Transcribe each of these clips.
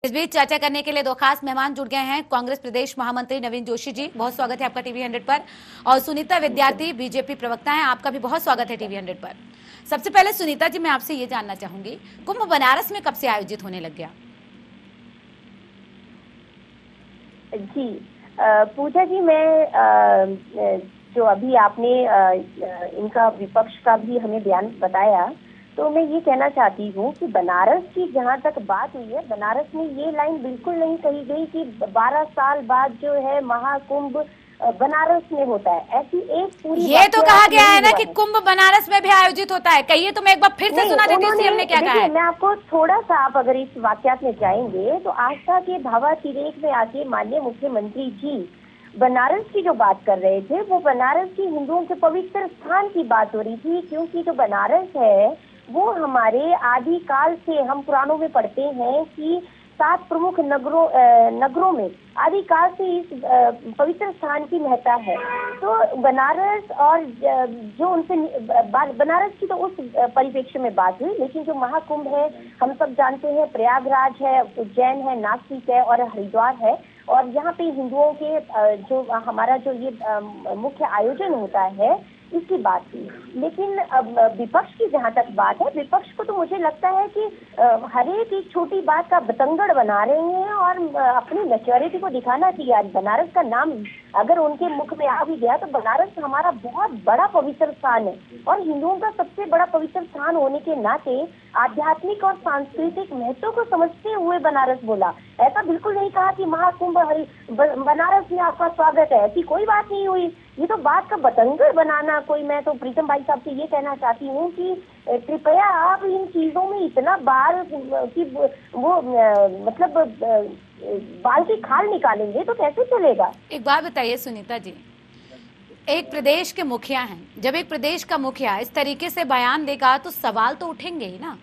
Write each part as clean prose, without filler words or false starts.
इस बीच चर्चा करने के लिए दो खास मेहमान जुड़ गए हैं। कांग्रेस प्रदेश महामंत्री नवीन जोशी जी, बहुत स्वागत है आपका टीवी 100 पर। और सुनीता विद्यार्थी, बीजेपी प्रवक्ता हैं, आपका भी बहुत स्वागत है टीवी 100 पर। सबसे पहले सुनीता जी, मैं आपसे ये जानना चाहूंगी, कुंभ बनारस में कब से आयोजित होने लग गया? जी पूजा जी, मैं जो अभी आपने इनका विपक्ष का भी हमें बयान बताया, तो मैं ये कहना चाहती हूँ कि बनारस की जहाँ तक बात हुई है, बनारस में ये लाइन बिल्कुल नहीं कही गई कि 12 साल बाद जो है महाकुंभ बनारस में होता है। ऐसी एक पूरी ये तो कहा गया है ना कि कुंभ बनारस में भी आयोजित होता है। कहिए तो मैं एक बार फिर से सुना देती हूँ सीएम ने क्या कहा है। मैं आपको थोड़ा सा, आप अगर इस वाक्यात में जाएंगे तो आस्था के भावा तिरेक में आके माननीय मुख्यमंत्री जी बनारस की जो बात कर रहे थे, वो बनारस की हिंदुओं के पवित्र स्थान की बात हो रही थी। क्योंकि जो बनारस है वो हमारे आदिकाल से, हम पुराणों में पढ़ते हैं कि 7 प्रमुख नगरों में आदिकाल से इस पवित्र स्थान की महत्ता है। तो बनारस और जो उनसे बनारस की तो उस परिप्रेक्ष्य में बात हुई, लेकिन जो महाकुंभ है हम सब जानते हैं, प्रयागराज है, उज्जैन है, नासिक है और हरिद्वार है। और यहाँ पे हिंदुओं के जो हमारा जो ये मुख्य आयोजन होता है, इसकी बात थी। लेकिन अब विपक्ष की जहाँ तक बात है, विपक्ष को तो मुझे लगता है कि हर एक छोटी बात का बतंगड़ बना रहे हैं और अपनी मैच्योरिटी को दिखाना चाहिए। आज बनारस का नाम अगर उनके मुख में आ भी गया तो बनारस हमारा बहुत बड़ा पवित्र स्थान है और हिंदुओं का सबसे बड़ा पवित्र स्थान होने के नाते आध्यात्मिक और सांस्कृतिक महत्व को समझते हुए बनारस बोला। ऐसा बिल्कुल नहीं कहा कि महाकुंभ बनारस में आपका स्वागत है, ऐसी कोई बात नहीं हुई। ये तो बात का बतंगड़ बनाना कोई, मैं तो प्रीतम भाई साहब से ये कहना चाहती हूँ कि कृपया आप इन चीजों में इतना बार कि वो मतलब बाल की खाल निकालेंगे तो कैसे चलेगा। एक बात बताइए सुनीता जी, एक प्रदेश के मुखिया हैं, जब एक प्रदेश का मुखिया इस तरीके से बयान देगा तो सवाल तो उठेंगे ही ना।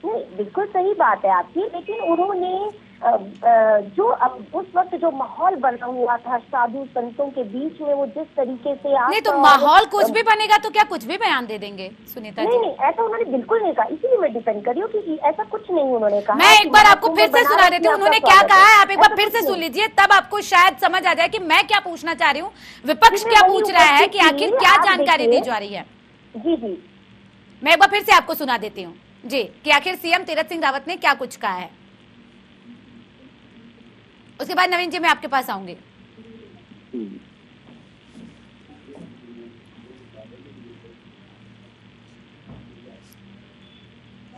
नहीं, बिल्कुल सही बात है आपकी, लेकिन उन्होंने जो अब उस वक्त जो माहौल बना हुआ था साधु संतों के बीच में, वो जिस तरीके से नहीं तो माहौल कुछ भी बनेगा तो क्या कुछ भी बयान दे देंगे सुनीता जी? नहीं, ऐसा उन्होंने बिल्कुल नहीं कहा, इसीलिए मैं डिपेंड कर रही हूँ कि ऐसा कुछ नहीं उन्होंने कहा। मैं एक बार आपको फिर से सुना देती हूँ उन्होंने क्या कहा है, आप एक बार फिर से सुन लीजिए, तब आपको शायद समझ आ जाए कि मैं क्या पूछना चाह रही हूँ, विपक्ष क्या पूछ रहा है, कि आखिर क्या जानकारी दी जा रही है। जी जी, मैं एक बार फिर से आपको सुना देती हूँ जी, कि आखिर सीएम तीरथ सिंह रावत ने क्या कुछ कहा है। उसके बाद नवीन जी मैं आपके पास आऊंगी।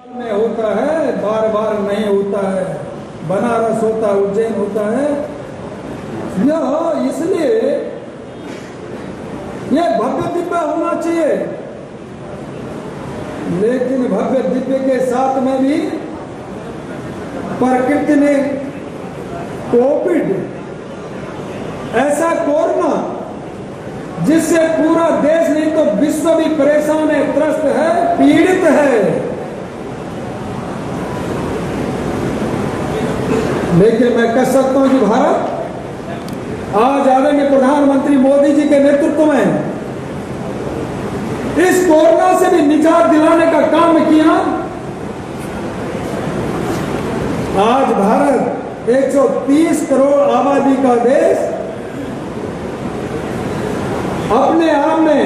में होता है, बार बार नहीं होता है, बनारस होता है, उज्जैन होता है। यह इसलिए यह भव्य दिव्य होना चाहिए, लेकिन भव्य दिव्य के साथ में भी प्रकृति ने कोविड ऐसा कोरोना जिससे पूरा देश नहीं तो विश्व भी परेशान है, त्रस्त है, पीड़ित है। लेकिन मैं कह सकता हूं कि भारत आज आदरणीय प्रधानमंत्री मोदी जी के नेतृत्व में इस कोरोना से भी निजात दिलाने का काम किया। आज भारत 130 करोड़ आबादी का देश अपने आप में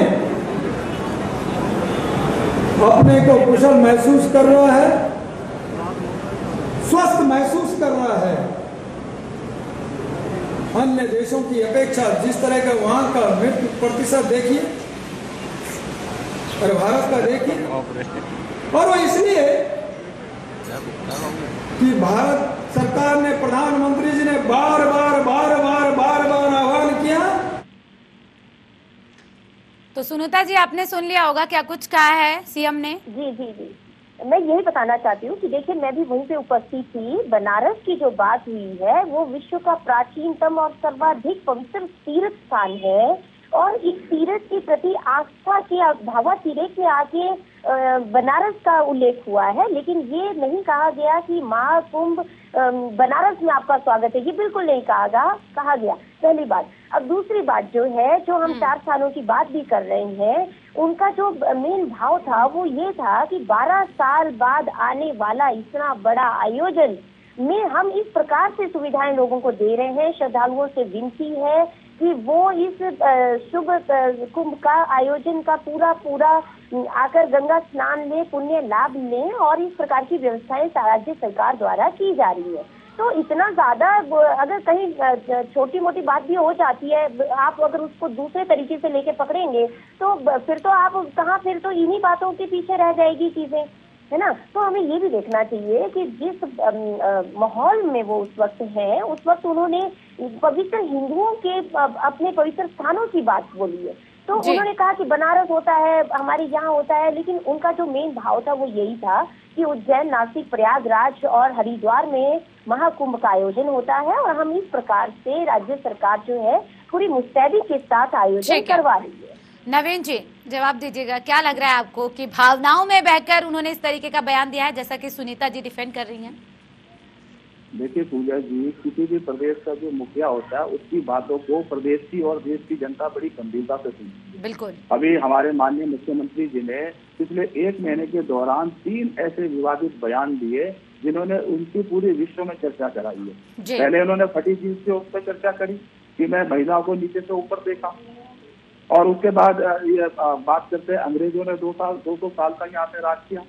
अपने को कुशल महसूस कर रहा है, स्वस्थ महसूस कर रहा है। अन्य देशों की अपेक्षा जिस तरह का वहां का मृत्यु प्रतिशत देखिए और भारत का देखिए, और वो इसलिए कि भारत सरकार ने, प्रधानमंत्री जी ने बार बार आह्वान किया। तो सुनीता जी आपने सुन लिया होगा क्या कुछ कहा है सीएम ने। जी जी जी, मैं यही बताना चाहती हूँ कि देखिए, मैं भी वहीं पे उपस्थित थी। बनारस की जो बात हुई है वो विश्व का प्राचीनतम और सर्वाधिक पवित्र तीर्थ स्थान है और इस तीर्थ के प्रति आस्था के भावा तिरेक में आके बनारस का उल्लेख हुआ है। लेकिन ये नहीं कहा गया कि महाकुंभ बनारस में आपका स्वागत है, ये बिल्कुल नहीं कहा गया, पहली बात। अब दूसरी बात जो है, जो हम 4 सालों की बात भी कर रहे हैं, उनका जो मेन भाव था वो ये था कि 12 साल बाद आने वाला इतना बड़ा आयोजन में हम इस प्रकार से सुविधाएं लोगों को दे रहे हैं। श्रद्धालुओं से विनती है कि वो इस शुभ कुंभ का आयोजन का पूरा आकर गंगा स्नान लें, पुण्य लाभ लें, और इस प्रकार की व्यवस्थाएं राज्य सरकार द्वारा की जा रही है। तो इतना ज्यादा अगर कहीं छोटी मोटी बात भी हो जाती है, आप अगर उसको दूसरे तरीके से लेके पकड़ेंगे तो फिर तो आप कहाँ, फिर तो इन्हीं बातों के पीछे रह जाएगी चीजें, है ना। तो हमें ये भी देखना चाहिए कि जिस माहौल में वो उस वक्त है, उस वक्त उन्होंने पवित्र हिंदुओं के अपने पवित्र स्थानों की बात बोली है। तो उन्होंने कहा कि बनारस होता है, हमारे यहाँ होता है, लेकिन उनका जो मेन भाव था वो यही था कि उज्जैन, नासिक, प्रयागराज और हरिद्वार में महाकुंभ का आयोजन होता है, और हम इस प्रकार से राज्य सरकार जो है पूरी मुस्तैदी के साथ आयोजन करवा रही है। नवीन जी, जवाब दीजिएगा, क्या लग रहा है आपको कि भावनाओं में बहकर उन्होंने इस तरीके का बयान दिया है, जैसा कि सुनीता जी डिफेंड कर रही हैं? देखिए पूजा जी, किसी भी प्रदेश का जो मुखिया होता है उसकी बातों को प्रदेश की और देश की जनता बड़ी गंभीरता से सुनती है। बिल्कुल। अभी हमारे माननीय मुख्यमंत्री जी ने पिछले 1 महीने के दौरान 3 ऐसे विवादित बयान दिए जिन्होंने उनकी पूरे विश्व में चर्चा कराई है। पहले उन्होंने फटी जींस से उस पर चर्चा करी कि मैं महिलाओं को नीचे से ऊपर देखा, और उसके बाद ये बात करते हैं अंग्रेजों ने 200 साल तक यहाँ पे राज किया।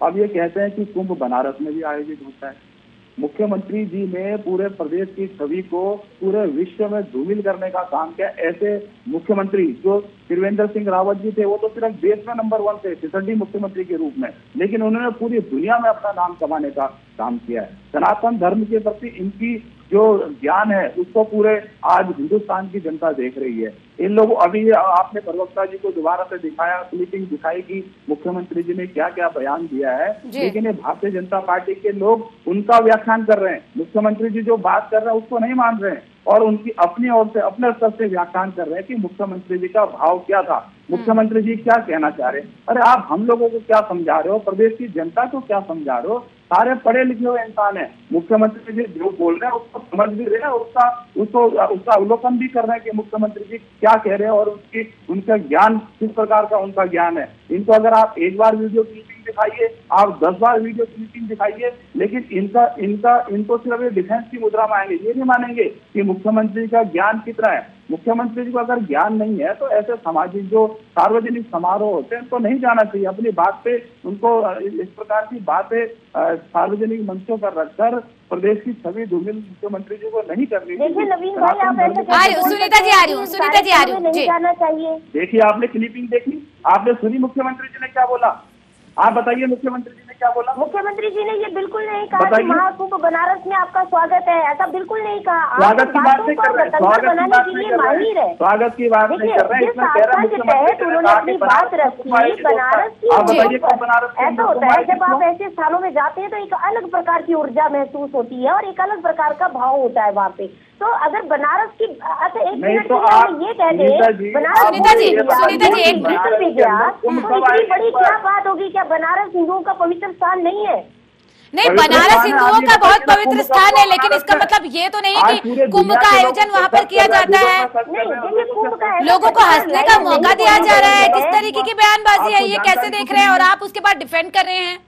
अब ये कहते हैं कि कुंभ बनारस में भी आयोजित होता है। मुख्यमंत्री जी ने पूरे प्रदेश की छवि को पूरे विश्व में धूमिल करने का काम किया। ऐसे मुख्यमंत्री जो त्रिवेंद्र सिंह रावत जी थे, वो तो सिर्फ देश में नंबर 1 थे 66 मुख्यमंत्री के रूप में, लेकिन उन्होंने पूरी दुनिया में अपना नाम कमाने का काम किया है। सनातन धर्म के प्रति इनकी जो ज्ञान है उसको पूरे आज हिंदुस्तान की जनता देख रही है। इन लोगों, अभी आपने प्रवक्ता जी को दोबारा से दिखाया, क्लिपिंग दिखाई कि मुख्यमंत्री जी ने क्या क्या बयान दिया है, लेकिन ये भारतीय जनता पार्टी के लोग उनका व्याख्यान कर रहे हैं। मुख्यमंत्री जी जो बात कर रहे हैं उसको नहीं मान रहे हैं, और उनकी अपनी ओर से अपने स्तर से व्याख्यान कर रहे हैं कि मुख्यमंत्री जी का भाव क्या था, मुख्यमंत्री जी क्या कहना चाह रहे हैं। अरे आप हम लोगों को क्या समझा रहे हो, प्रदेश की जनता को क्या समझा रहे हो? सारे पढ़े लिखे हुए इंसान है। मुख्यमंत्री जी जो बोल रहे हैं उसको समझ भी रहे हैं, उसका अवलोकन भी कर रहे हैं कि मुख्यमंत्री जी क्या कह रहे हैं और उनका ज्ञान किस प्रकार का उनका ज्ञान है। इनको अगर आप एक बार वीडियो क्लिपिंग दिखाइए, आप 10 बार वीडियो क्लिपिंग दिखाइए, लेकिन इनको सिर्फ ये डिफेंस की मुद्रा मानेंगे, ये नहीं मानेंगे कि मुख्यमंत्री का ज्ञान कितना है। मुख्यमंत्री जी को अगर ज्ञान नहीं है तो ऐसे सामाजिक जो सार्वजनिक समारोह होते हैं उनको नहीं जाना चाहिए। अपनी बात पे उनको इस प्रकार की बातें सार्वजनिक मंचों पर रखकर प्रदेश की छवि धूमिल मुख्यमंत्री जी को नहीं करनी चाहिए। सुनीता जी आ रही हूँ, नहीं जाना चाहिए। देखिए आपने क्लिपिंग देखी, आपने सुनी मुख्यमंत्री जी ने क्या बोला? आप बताइए मुख्यमंत्री जी ने क्या बोला? मुख्यमंत्री जी ने ये बिल्कुल नहीं कहा कि महाकुंभ बनारस में आपका स्वागत है, ऐसा बिल्कुल नहीं कहा। स्वागत की बात नहीं कर रहे, बनाने के लिए माहिर है, स्वागत की बात नहीं कर रहे। जिस आस्था के तहत उन्होंने अपनी बात रखी बनारस की, ऐसा होता है जब आप ऐसे स्थानों में जाते हैं तो एक अलग प्रकार की ऊर्जा महसूस होती है और एक अलग प्रकार का भाव होता है वहाँ पे। तो अगर बनारस की, अच्छा एक मिनट तो ये कह दे, सुनीता जी एक बिल्कुल भी गया तो इतनी बड़ी क्या बात होगी? क्या बनारस हिंदुओं का पवित्र स्थान नहीं है? नहीं, बनारस हिंदुओं का बहुत पवित्र स्थान है, लेकिन इसका मतलब ये तो नहीं है कि कुंभ का आयोजन वहाँ पर किया जाता है। लोगों को हंसने का मौका दिया जा रहा है। किस तरीके की बयानबाजी है ये, कैसे देख रहे हैं? और आप उसके बाद डिफेंड कर रहे हैं।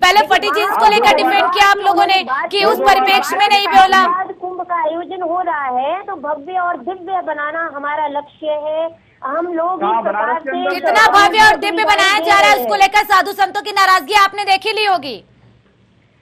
पहले फटी जींस को लेकर डिफेंड किया आप लोगों ने कि उस परिप्रेक्ष्य में नहीं बोला। कुंभ का आयोजन हो रहा है तो भव्य और दिव्य बनाना हमारा लक्ष्य है। हम लोग इस प्रकार से कितना भव्य और दिव्य बनाया जा रहा है उसको लेकर साधु संतों की नाराजगी आपने देखी ली होगी।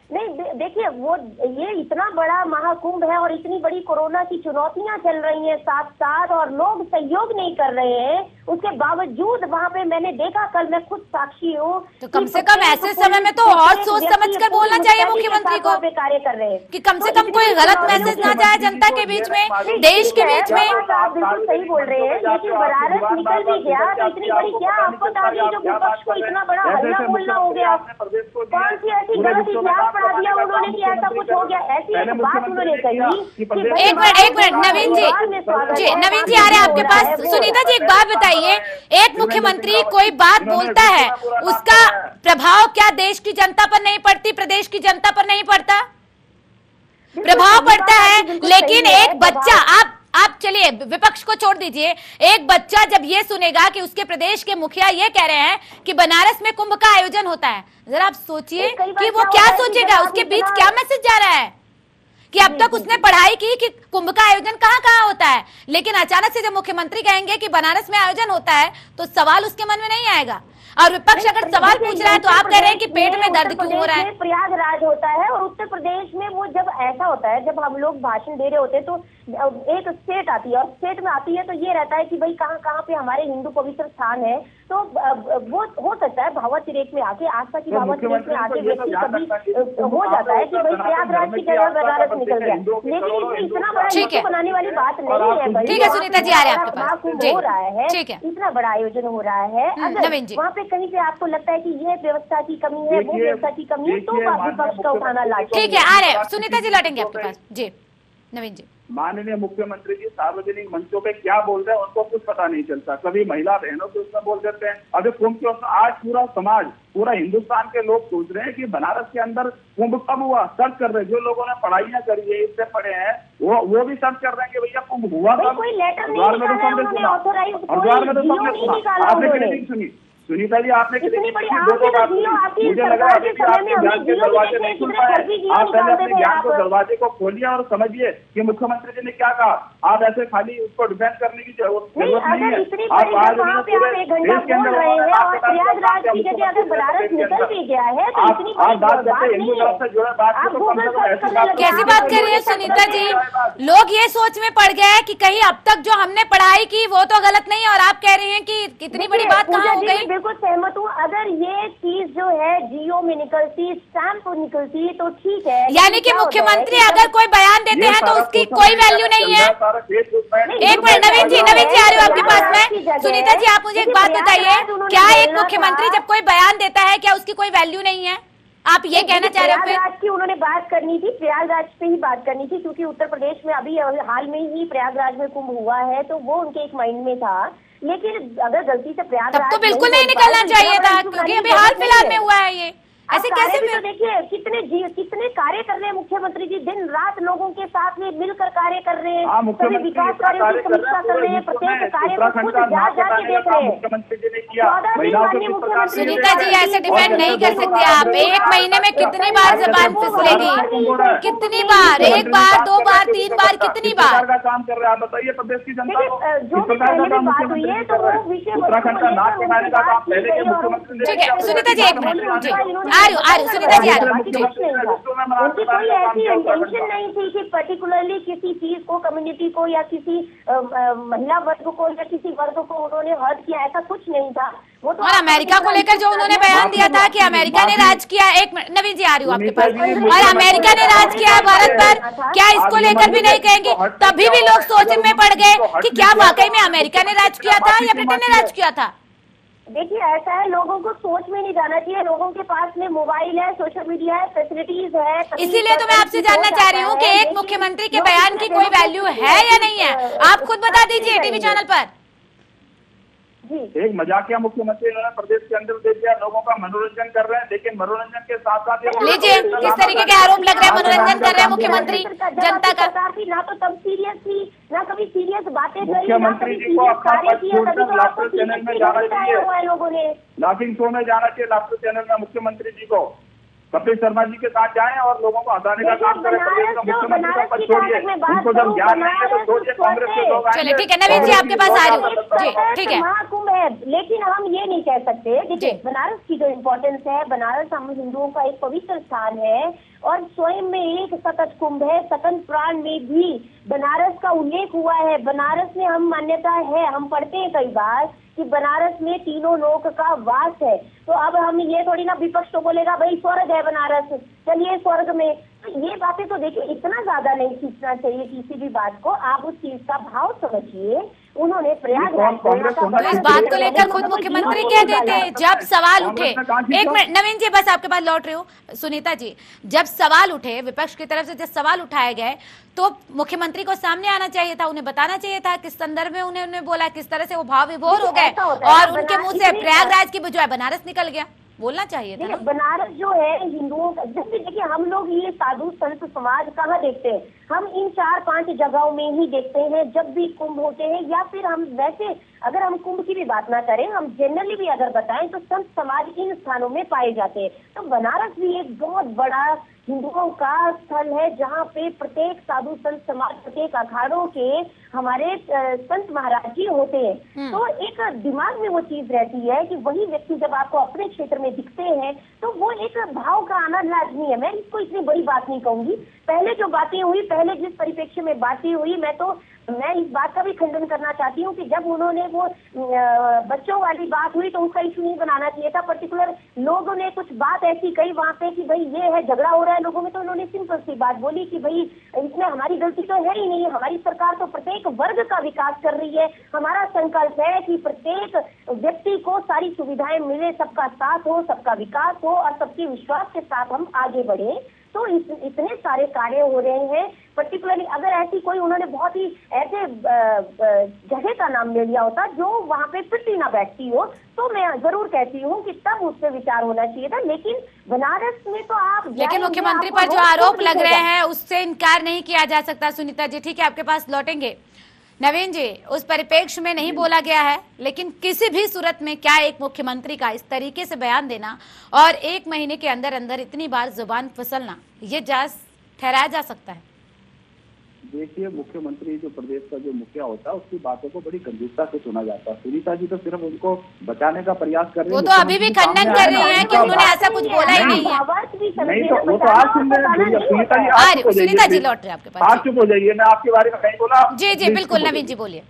नहीं, देखिए वो ये इतना बड़ा महाकुंभ है और इतनी बड़ी कोरोना की चुनौतियां चल रही हैं साथ साथ, और लोग सहयोग नहीं कर रहे हैं। उसके बावजूद वहाँ पे मैंने देखा, कल मैं खुद साक्षी हूँ, तो कम से कम ऐसे समय में तो और सोच समझ कर बोलना चाहिए मुख्यमंत्री को कार्य कर रहे हैं कि कम से कम कोई गलत मैसेज ना जाए जनता के बीच में, देश के बीच में। आप बिल्कुल सही बोल रहे हैं, लेकिन बनारस निकल भी गया तो इतनी बड़ी क्या आफत आ गई जो विपक्ष को इतना बड़ा हल्ला बोलना हो गया? कौन सी ऐसी गलत इतिहास पढ़ा दिया उन्होंने कि ऐसा कुछ हो गया? ऐसी एक बात उन्होंने कही। एक मिनट नवीन जी आ रहे हैं आपके पास। सुनीता जी एक बात बताइए, एक मुख्यमंत्री कोई बात बोलता है, उसका प्रभाव क्या देश की जनता पर नहीं पड़ती, प्रदेश की जनता पर नहीं पड़ता? प्रभाव पड़ता है, लेकिन एक बच्चा, आप चलिए विपक्ष को छोड़ दीजिए, एक बच्चा जब ये सुनेगा कि उसके प्रदेश के मुखिया ये कह रहे हैं कि बनारस में कुंभ का आयोजन होता है, जरा आप सोचिए कि वो क्या सोचेगा, उसके बीच क्या मैसेज जा रहा है। कि अब तक उसने पढ़ाई की कि कुंभ का आयोजन कहाँ कहाँ होता है, लेकिन अचानक से जब मुख्यमंत्री कहेंगे कि बनारस में आयोजन होता है तो सवाल उसके मन में नहीं आएगा। और विपक्ष अगर सवाल पूछ रहा है तो आप कह रहे हैं कि पेट में दर्द क्यों हो रहा है। प्रयागराज होता है और उत्तर प्रदेश में वो जब ऐसा होता है, जब हम लोग भाषण दे रहे होते हैं तो एक स्टेट आती है और स्टेट में आती है तो ये रहता है कि भाई कहाँ कहाँ पे हमारे हिंदू पवित्र स्थान है, तो वो हो सकता है भावा तिरेक में आके, आस्था की भावा तिरेक में आके व्यक्ति कभी हो जाता है कि भाई प्रयागराज की जगह बनारस निकल गया, लेकिन इसमें इतना बड़ा इशू बनाने वाली बात नहीं है। ठीक है सुनीता जी, आ रहे हैं आपके पास। हो रहा है, ठीक है, इतना बड़ा आयोजन हो रहा है, अगर वहाँ पे कहीं पे आपको लगता है कि ये व्यवस्था की कमी है, वो व्यवस्था की कमी है, तो विपक्ष का उठाना लायक। ठीक है, आ रहे हैं सुनीता जी, लौटेंगे आपके पास। जी नवीन जी। माननीय मुख्यमंत्री जी सार्वजनिक मंचों पे क्या बोल रहे हैं उनको कुछ पता नहीं चलता, कभी महिला बहनों के उसमें बोल देते हैं। अभी कुंभ के उसमें आज पूरा समाज, पूरा हिंदुस्तान के लोग सोच रहे हैं कि बनारस के अंदर कुंभ कब हुआ, सर्च कर रहे हैं। जो लोगों ने पढ़ाइयाँ करी है, इससे पढ़े हैं, वो भी सर्च कर रहे हैं कि भैया कुंभ हुआ कब। हरिद्वार में तो सबने सुना, हरिद्वार में तो सबने सुना, आपने कहीं नहीं सुनी। सुनीता जी आपने मुझे लगा है कि आपके ज्ञान के दरवाजे नहीं खुल पाए। आप पहले अपने ज्ञान के दरवाजे को खोलिए और समझिए कि मुख्यमंत्री जी ने क्या कहा। आप ऐसे खाली उसको डिफेंड करने की जरूरत नहीं है। आप आज देश के अंदर आप बात करते हैं हिंदू धर्म से जुड़े बात को कम से कम ऐसी बात कैसी बात कर रही है सुनीता जी? लोग ये सोच में पड़ गए कि कहीं अब तक जो हमने पढ़ाई की वो तो गलत नहीं है, और आप कह रहे हैं कि कितनी बड़ी बात कहाँ हो गई। बिल्कुल सहमत हूँ, अगर ये चीज जो है जियो में निकलती, स्टैंप निकलती तो ठीक है, यानी कि मुख्यमंत्री अगर कोई बयान देते हैं तो उसकी कोई वैल्यू नहीं है। एक मिनट नवीन जी आ रही हूँ आपके पास में। सुनीता जी आप मुझे एक बात बताइए, क्या एक मुख्यमंत्री जब कोई बयान देता है क्या उसकी कोई वैल्यू नहीं है? आप ये कहना चाह रहे हो? प्रयागराज की उन्होंने बात करनी थी, प्रयागराज पे ही बात करनी थी, क्योंकि उत्तर प्रदेश में अभी हाल में ही प्रयागराज में कुंभ हुआ है, तो वो उनके एक माइंड में था। लेकिन अगर गलती से प्रयागराज तब तो बिल्कुल नहीं निकलना चाहिए था, क्योंकि अभी हाल फिलहाल में हुआ है ये। ऐसे कैसे तो देखिए कितने कार्य कर रहे हैं मुख्यमंत्री जी, दिन रात लोगों के साथ में मिलकर कार्य कर रहे हैं, सभी विकास कार्यों की समीक्षा कर रहे हैं, प्रत्येक कार्य को खुद जाके देख रहे हैं। 14 दिन माननीय मुख्यमंत्री। सुनीता जी ऐसे डिपेंड नहीं कर सकते आप। एक महीने में कितनी बार जबान फिसलेगी, कितनी बार, एक बार, दो बार, तीन बार, कितनी बार का काम कर रहे हैं आप बताइए प्रदेश की जनता को। जो बात हुई है तो वो विषय उत्तराखंड का नाक बनाने का काम पहले के मुख्यमंत्री। ठीक है सुनीता जी, एक मिनट आ रही सुनीता जी आ रही। उनकी कोई ऐसी इंटेंशन नहीं थी कि पर्टिकुलरली किसी चीज को, कम्युनिटी को या किसी महिला वर्ग को या किसी वर्ग को उन्होंने हर्ट किया, ऐसा कुछ नहीं था। वो तो और अमेरिका को लेकर जो उन्होंने बयान दिया था कि अमेरिका ने राज किया, एक मिनट नवीन जी आ रही हूँ आपके पास, और अमेरिका ने राज किया भारत पर, क्या इसको लेकर भी नहीं कहेंगे? तभी भी लोग सोचने में पड़ गए कि क्या वाकई में अमेरिका ने राज किया था या ब्रिटेन ने राज किया था। देखिए ऐसा है, लोगों को सोच में नहीं जाना चाहिए। लोगों के पास में मोबाइल है, सोशल मीडिया है, फैसिलिटीज है। इसीलिए तो मैं आपसे जानना चाह रही हूँ कि एक मुख्यमंत्री के बयान की कोई वैल्यू है या नहीं है, आप खुद बता दीजिए टीवी चैनल पर। एक मजाकिया मुख्यमंत्री इन्होंने प्रदेश के अंदर दे दिया, लोगों का मनोरंजन कर रहे हैं, लेकिन मनोरंजन के साथ साथ लीजिए किस तरीके के आरोप लग रहे हैं, मनोरंजन कर रहे हैं मुख्यमंत्री जनता का। ना तो तब सीरियस थी, ना कभी सीरियस बातें करी, मुख्यमंत्री जी को अपना पद छोड़कर लाफ्टर चैनल में जाना चाहिए, लोगों ने लाफिंग शो में जाना चाहिए। लाफ्टर चैनल में मुख्यमंत्री जी को कपिल शर्मा जी के साथ जाएं और लोगों को हटाने का काम करें। मुख्यमंत्री का पद छोड़िए, उनको जब ज्ञान नहीं है तो छोड़िए, कांग्रेस के लोग आएंगे। चलिए ठीक है नवीन जी आपके पास आ रही हूँ जी, ठीक है। महाकुंभ है, लेकिन हम ये नहीं कह सकते। देखिए बनारस की जो इम्पोर्टेंस है, बनारस हम हिंदुओं का एक पवित्र स्थान है और स्वयं में एक सकट कुंभ है। सकट पुराण में भी बनारस का उल्लेख हुआ है। बनारस में हम मान्यता है, हम पढ़ते हैं कई बार कि बनारस में तीनों लोक का वास है। तो अब हम ये थोड़ी ना, विपक्ष तो बोलेगा भाई स्वर्ग है बनारस, चलिए स्वर्ग में। तो ये बातें तो देखिए इतना ज्यादा नहीं खींचना चाहिए किसी भी बात को। आप उस चीज का भाव समझिए। उन्होंने प्रयागराज इस बात को लेकर खुद मुख्यमंत्री कह देते, जब सवाल उठे। एक मिनट नवीन जी बस आपके पास लौट रही हूँ। सुनीता जी, जब सवाल उठे विपक्ष की तरफ से, जब सवाल उठाए गए तो मुख्यमंत्री को सामने आना चाहिए था, उन्हें बताना चाहिए था किस संदर्भ में उन्होंने बोला, किस तरह से वो भाव विभोर हो गए और उनके मुंह से प्रयागराज की बजाय बनारस निकल गया। बोलना चाहिए था। बनारस जो है हिंदुओं का, जैसे देखिए हम लोग ये साधु संत समाज कहाँ देखते हैं, हम इन 4-5 जगहों में ही देखते हैं जब भी कुंभ होते हैं। या फिर हम वैसे अगर हम कुंभ की भी बात ना करें, हम जनरली भी अगर बताएं तो संत समाज इन स्थानों में पाए जाते हैं। तो बनारस भी एक बहुत बड़ा हिंदुओं का स्थल है, जहाँ पे प्रत्येक साधु संत समाज, प्रत्येक अखाड़ों के हमारे संत महाराज जी होते हैं। तो एक दिमाग में वो चीज रहती है कि वही व्यक्ति जब आपको अपने क्षेत्र में दिखते हैं तो वो एक भाव का आना लाजमी है। मैं इसको इतनी बड़ी बात नहीं कहूंगी। पहले जो बातें हुई, पहले जिस परिप्रेक्ष्य में बातें हुई, मैं इस बात का भी खंडन करना चाहती हूँ कि जब उन्होंने वो बच्चों वाली बात हुई तो उसका इशू नहीं बनाना चाहिए था। पर्टिकुलर लोगों ने कुछ बात ऐसी कही वहाँ पे कि भाई ये है, झगड़ा हो रहा है लोगों में, तो उन्होंने सिंपल सी बात बोली कि भाई इसमें हमारी गलती तो है ही नहीं, हमारी सरकार तो प्रत्येक वर्ग का विकास कर रही है। हमारा संकल्प है कि प्रत्येक व्यक्ति को सारी सुविधाएं मिले, सबका साथ हो, सबका विकास हो और सबके विश्वास के साथ हम आगे बढ़े। तो इतने सारे कार्य हो रहे हैं। पर्टिकुलरली अगर ऐसी कोई उन्होंने बहुत ही ऐसे जगह का नाम ले लिया होता जो वहाँ पे पिट्टी ना बैठती हो, तो मैं जरूर कहती हूँ कि तब उस पर विचार होना चाहिए था। लेकिन बनारस में तो आप, लेकिन मुख्यमंत्री पर जो आरोप लग रहे हैं उससे इनकार नहीं किया जा सकता। सुनीता जी, ठीक है, आपके पास लौटेंगे। नवीन जी, उस परिप्रेक्ष्य में नहीं बोला गया है, लेकिन किसी भी सूरत में क्या एक मुख्यमंत्री का इस तरीके से बयान देना और 1 महीने के अंदर अंदर इतनी बार जुबान फिसलना, ये जायज ठहराया जा सकता है? देखिए, मुख्यमंत्री जो प्रदेश का जो मुखिया होता है उसकी बातों को बड़ी गंभीरता से सुना जाता है। सुनीता जी तो सिर्फ उनको बचाने का प्रयास कर रही है। वो तो अभी भी खंडन कर रही हैं कि उन्होंने ऐसा कुछ बोला ही नहीं है। नहीं तो वो तो आज सुन रहे हैं। सुनीता जी लौट रहे आपके पास, आप चुप हो जाइए, मैं आपके बारे में नहीं बोला। जी जी बिल्कुल, नवीन जी बोलिए।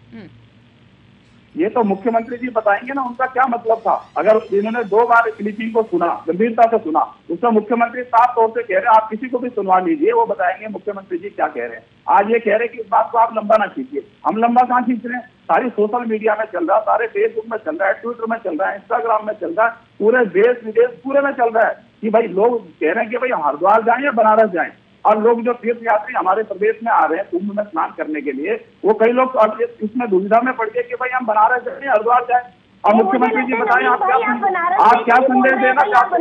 ये तो मुख्यमंत्री जी बताएंगे ना उनका क्या मतलब था। अगर इन्होंने 2 बार क्लिपिंग को सुना, गंभीरता से सुना, उसका मुख्यमंत्री साफ तौर से कह रहे हैं, आप किसी को भी सुनवा लीजिए, वो बताएंगे मुख्यमंत्री जी क्या कह रहे हैं। आज ये कह रहे हैं कि इस बात को आप लंबा ना खींचिए। हम लंबा कहाँ खींच रहे हैं? सारी सोशल मीडिया में चल रहा है, सारे फेसबुक में चल रहा है, ट्विटर में चल रहा है, इंस्टाग्राम में चल रहा है, पूरे देश विदेश पूरे में चल रहा है कि भाई लोग कह रहे हैं कि भाई हरिद्वार जाएं या बनारस जाएं। और लोग जो तीर्थ यात्री हमारे प्रदेश में आ रहे हैं कुंभ में स्नान करने के लिए, वो कई लोग अब इसमें दुविधा में पड़ गए कि भाई हम बनारस जाए हरिद्वार जाए। और मुख्यमंत्री जी बताएं आप क्या संदेश देना चाहते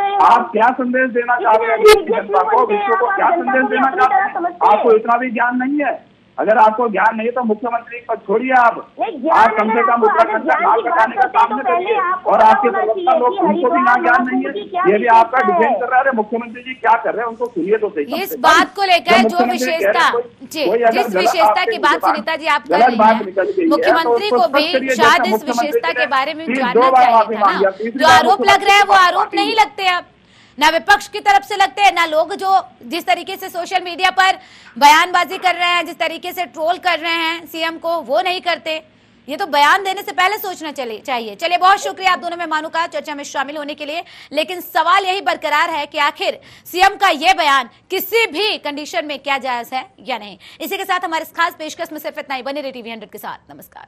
हैं? आप क्या संदेश देना चाहते हैं जनता को, विश्व को क्या संदेश देना चाहते हैं? आपको इतना भी ज्ञान नहीं है? अगर आपको ज्ञान नहीं है तो मुख्यमंत्री पर छोड़िए। आप कम से कम उत्तराखंड का नाम बताने का सामने करिए। और आपके प्रवक्ता लोग, उनको भी ना ज्ञान नहीं है, ये भी आपका डिफेंस कर रहा है। मुख्यमंत्री जी क्या कर रहे हैं उनको सुनिए तो सही। इस बात को लेकर जो विशेषता, जिस विशेषता की बात सुनीता जी आप कर रही हैं, मुख्यमंत्री को भी शायद इस विशेषता के बारे में जानना चाहिए था ना। जो आरोप लग रहे हैं वो आरोप नहीं लगते अब, ना विपक्ष की तरफ से लगते हैं, ना लोग जो जिस तरीके से सोशल मीडिया पर बयानबाजी कर रहे हैं, जिस तरीके से ट्रोल कर रहे हैं सीएम को, वो नहीं करते। ये तो बयान देने से पहले सोचना चाहिए। चलिए, बहुत शुक्रिया आप दोनों मेहमानों का चर्चा में शामिल होने के लिए। लेकिन सवाल यही बरकरार है कि आखिर सीएम का ये बयान किसी भी कंडीशन में क्या जायज है या नहीं। इसी के साथ हमारे इस खास पेशकश में सिर्फ इतना ही। बने रहिए TV 100 के साथ। नमस्कार।